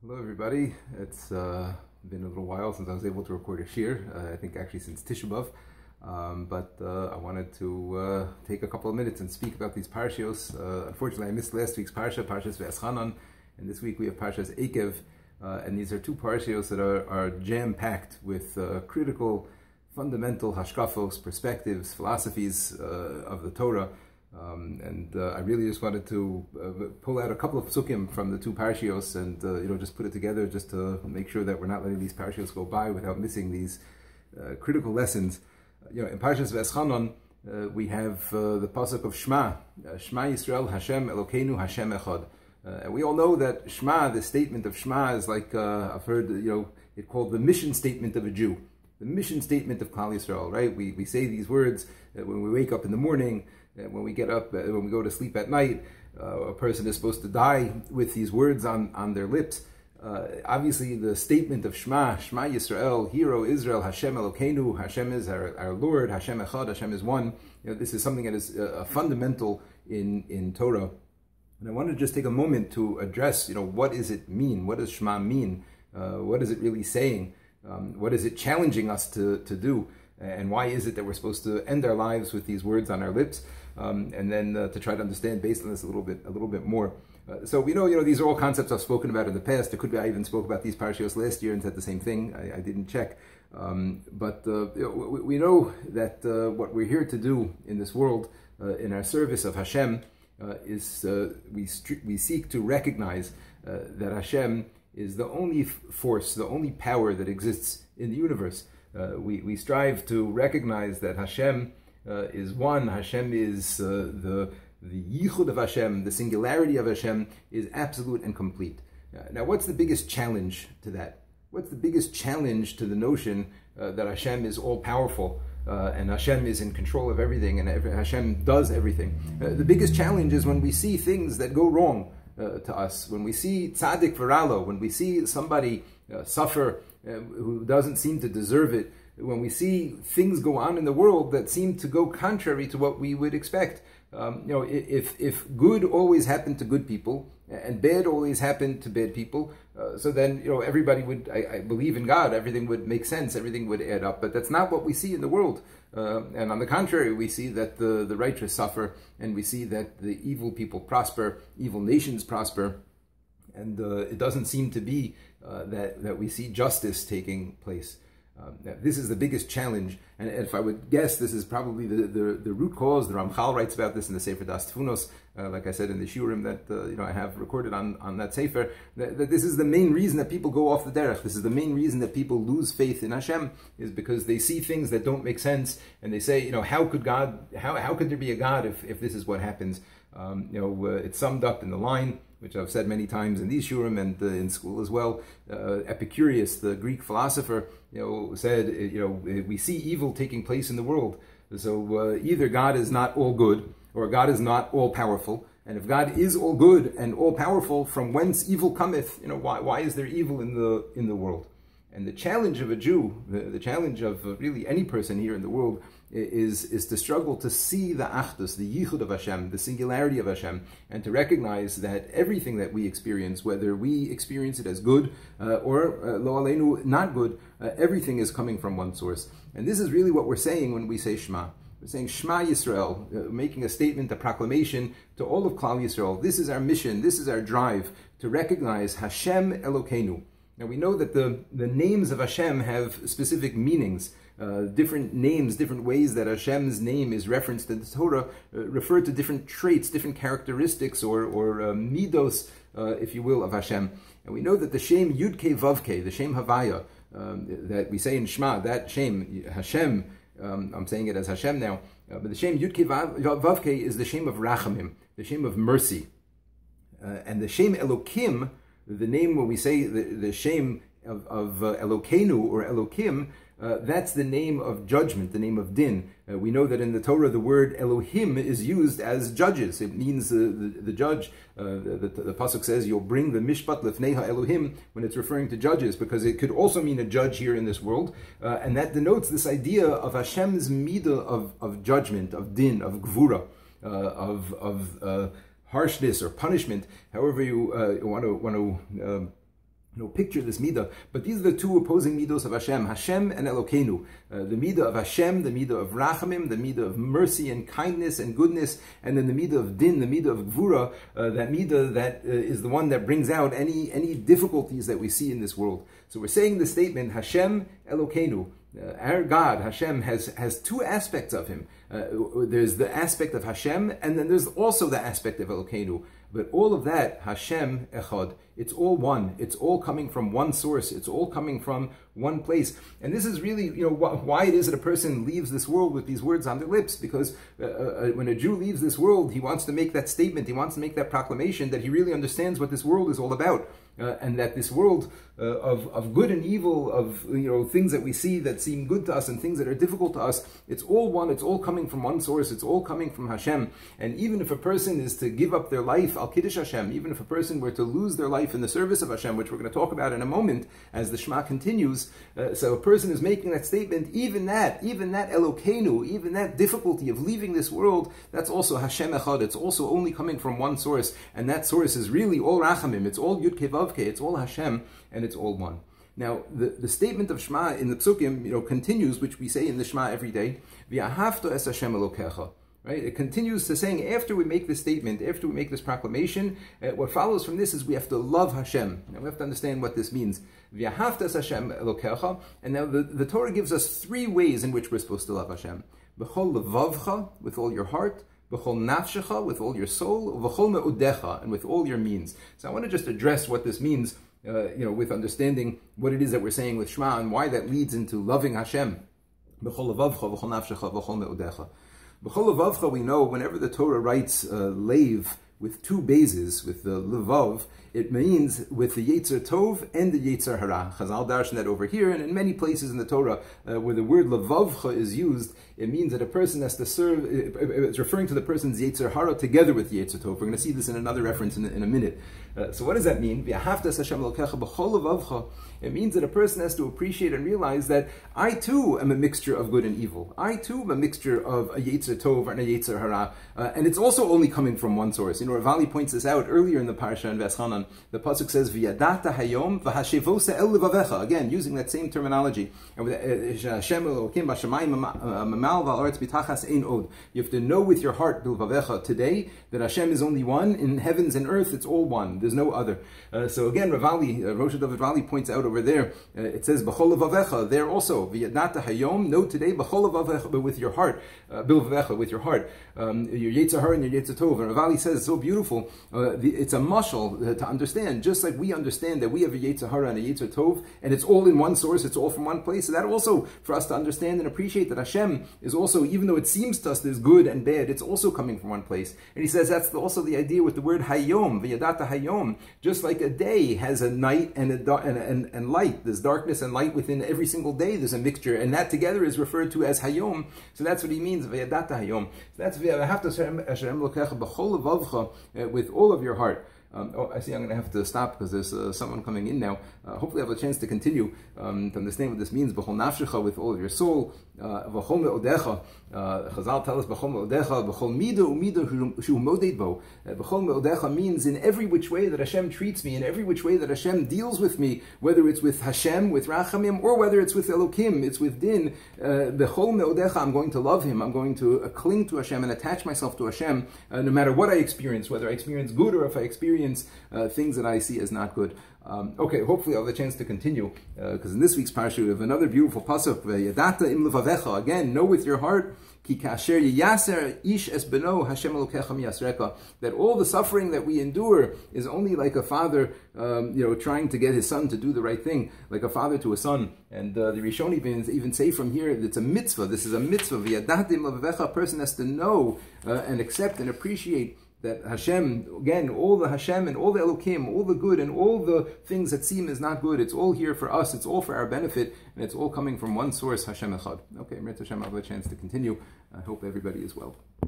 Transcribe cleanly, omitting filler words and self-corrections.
Hello everybody. It's been a little while since I was able to record a shir, I think actually since Tisha B'Av, but I wanted to take a couple of minutes and speak about these parashios. Unfortunately I missed last week's parsha, Parshas Ve'eschanan, and this week we have Parshas Ekev, and these are two parashios that are jam-packed with critical, fundamental hashkafos, perspectives, philosophies of the Torah. I really just wanted to pull out a couple of psukim from the two parashios and just put it together just to make sure that we're not letting these parashios go by without missing these critical lessons. In Parshas Ve'eschanan we have the pasuk of Shema, Shema Yisrael, Hashem Elokeinu, Hashem Echad. And we all know that Shema, the statement of Shema, is like I've heard it called the mission statement of a Jew, the mission statement of Klal Yisrael. Right? We say these words when we wake up in the morning. When we get up, when we go to sleep at night, a person is supposed to die with these words on their lips. Obviously, the statement of Shema, Shema Yisrael, Hear, O Israel, Hashem Elokeinu, Hashem is our Lord, Hashem Echad, Hashem is one. This is something that is fundamental in Torah. And I want to just take a moment to address, what does it mean? What does Shema mean? What is it really saying? What is it challenging us to do? And why is it that we're supposed to end our lives with these words on our lips? And then to try to understand based on this a little bit more. So we know, these are all concepts I've spoken about in the past. It could be I even spoke about these parashios last year and said the same thing. I didn't check. But we know that what we're here to do in this world, in our service of Hashem, is we seek to recognize that Hashem is the only force, the only power that exists in the universe. We strive to recognize that Hashem is one. Hashem is the yichud of Hashem, the singularity of Hashem is absolute and complete. Now, what's the biggest challenge to that? What's the biggest challenge to the notion that Hashem is all-powerful and Hashem is in control of everything and Hashem does everything? The biggest challenge is when we see things that go wrong to us, when we see tzaddik v'ralo, when we see somebody suffer who doesn't seem to deserve it, when we see things go on in the world that seem to go contrary to what we would expect. If good always happened to good people and bad always happened to bad people, so then everybody would, I believe in God, everything would make sense, everything would add up. But that's not what we see in the world. And on the contrary, we see that the righteous suffer, and we see that the evil people prosper, evil nations prosper, and it doesn't seem to be that we see justice taking place. This is the biggest challenge, and if I would guess, this is probably the root cause. The Ramchal writes about this in the Sefer Das Tfunos, like I said in the shiurim that I have recorded on that Sefer, that this is the main reason that people go off the derech. This is the main reason that people lose faith in Hashem, is because they see things that don't make sense, and they say, how could God, how could there be a God if this is what happens? It's summed up in the line, which I've said many times in these shurim and in school as well. Epicurus, the Greek philosopher, said, we see evil taking place in the world. So either God is not all good, or God is not all powerful. And if God is all good and all powerful, from whence evil cometh? Why is there evil in the world? And the challenge of a Jew, the challenge of really any person here in the world, is to struggle to see the achdus, the yichud of Hashem, the singularity of Hashem, and to recognize that everything that we experience, whether we experience it as good or lo aleinu, not good, everything is coming from one source. And this is really what we're saying when we say Shema. We're saying Shema Yisrael, making a statement, a proclamation to all of Klal Yisrael. This is our mission, this is our drive, to recognize Hashem Elokeinu. Now we know that the names of Hashem have specific meanings. Different names, different ways that Hashem's name is referenced in the Torah refer to different traits, different characteristics, or midos, if you will, of Hashem. And we know that the Shem Yud-Kei Vav-Kei, the Shem Havaya, that we say in Shema, that Shem, Hashem, I'm saying it as Hashem now, but the Shem Yud-Kei Vav-Kei is the Shem of Rachamim, the Shem of mercy. And the Shem Elokim, the name when we say the Shem of Elokeinu or Elokim, that's the name of judgment, the name of din. We know that in the Torah the word Elohim is used as judges. It means the judge. The pasuk says you'll bring the mishpat lefnei ha'elohim when it's referring to judges, because it could also mean a judge here in this world. And that denotes this idea of Hashem's midah of judgment, of din, of gvura, of harshness or punishment, however you want to picture this midah. But these are the two opposing midos of Hashem, Hashem and Elokeinu. The midah of Hashem, the midah of Rachamim, the midah of mercy and kindness and goodness, and then the midah of Din, the midah of Gvura, that midah that is the one that brings out any difficulties that we see in this world. So we're saying the statement, Hashem Elokeinu. Our God, Hashem, has two aspects of Him. There's the aspect of Hashem, and then there's also the aspect of Elokeinu. But all of that, Hashem Echad, it's all one. It's all coming from one source. It's all coming from one place. And this is really, why it is that a person leaves this world with these words on their lips. Because when a Jew leaves this world, he wants to make that statement. He wants to make that proclamation that he really understands what this world is all about. And that this world of good and evil, of things that we see that seem good to us and things that are difficult to us, it's all one. It's all coming from one source. It's all coming from Hashem. And even if a person is to give up their life al kiddush Hashem, even if a person were to lose their life in the service of Hashem, which we're going to talk about in a moment as the Shema continues, so a person is making that statement. Even that Elokeinu, even that difficulty of leaving this world, that's also Hashem Echad. It's also only coming from one source, and that source is really all Rachamim. It's all Yud Kei Vav Kei. It's all Hashem, and it's all one. Now, the statement of Shema in the Psukim, continues, which we say in the Shema every day, V'ahavta es Hashem Elokecha. Right? It continues to saying, after we make this statement, after we make this proclamation, what follows from this is we have to love Hashem. Now we have to understand what this means. V'ahavta es Hashem Elokecha. And now the Torah gives us three ways in which we're supposed to love Hashem. B'chol levavcha, with all your heart. B'chol nafshecha, with all your soul. V'chol me'udecha, and with all your means. So I want to just address what this means, with understanding what it is that we're saying with Shema and why that leads into loving Hashem. B'chol levavcha, v'chol nafshecha, v'chol me'udecha. B'chol levavcha, we know whenever the Torah writes leiv with two bases, with the levav, it means with the Yetzer Tov and the Yetzer Hara. Chazal darshan that over here, and in many places in the Torah where the word levavcha is used, it means that a person has to serve, it's referring to the person's Yetzer Hara together with Yetzer Tov. We're going to see this in another reference in a minute. So what does that mean? It means that a person has to appreciate and realize that I too am a mixture of good and evil. I too am a mixture of a Yetzer Tov and a Yetzer Hara. And it's also only coming from one source. Ravali points this out earlier in the Parsha in Veschanan. The Pasuk says, V'yadata hayom v'hashevosa el levavecha. Again, using that same terminology. And with Hashem Elokim b'shamayim mamal v'al aretz bitachas ein od. You have to know with your heart, b'levavecha, today, that Hashem is only one. In heavens and earth, it's all one. There's no other. So again, Ravali, Rosh David Ravali points out over there, it says, b'chol levavecha, there also, v'yadata hayom, know today, b'chol levavecha, but with your heart, b'levavecha, with your heart, your Yetzer Hara and your Yetzer Tov. And Ravali says, it's so beautiful, it's a mashal to understand, just like we understand that we have a Yetzer Hara and a Yetzer Tov, and it's all in one source, it's all from one place. So that also, for us to understand and appreciate that Hashem is also, even though it seems to us there's good and bad, it's also coming from one place. And he says that's also the idea with the word hayom, v'yadata hayom. Just like a day has a night and and light, there's darkness and light within every single day, there's a mixture, and that together is referred to as hayom. So that's what he means, v'yadata hayom. So that's v'ahavta Hashem Elokecha b'chol levavcha, with all of your heart. I see I'm going to have to stop because there's someone coming in now. Hopefully I have a chance to continue to understand what this means. B'chol nafshecha, with all of your soul. V'chol me'odecha. Chazal tell us b'chol me'odecha, b'chol mida u'mida shu moded bo. B'chol me'odecha means in every which way that Hashem treats me, in every which way that Hashem deals with me, whether it's with Hashem, with Rachamim, or whether it's with Elokim, it's with Din. B'chol me'odecha, I'm going to love Him. I'm going to cling to Hashem and attach myself to Hashem, no matter what I experience, whether I experience good or if I experience things that I see as not good. Okay, hopefully I'll have a chance to continue, because in this week's parsha we have another beautiful pasuk. Yadata im levavecha. Again, know with your heart. Ki kasher yaser ish es beno Hashem Elokecha miyasreka. That all the suffering that we endure is only like a father, trying to get his son to do the right thing, like a father to a son. And the Rishonim even say from here that it's a mitzvah. This is a mitzvah. Yadata im levavecha. A person has to know and accept and appreciate that Hashem, again, all the Hashem and all the Elokim, all the good and all the things that seem as not good, it's all here for us, it's all for our benefit, and it's all coming from one source, Hashem Echad. Okay, Mirat Hashem, I'll have a chance to continue. I hope everybody is well.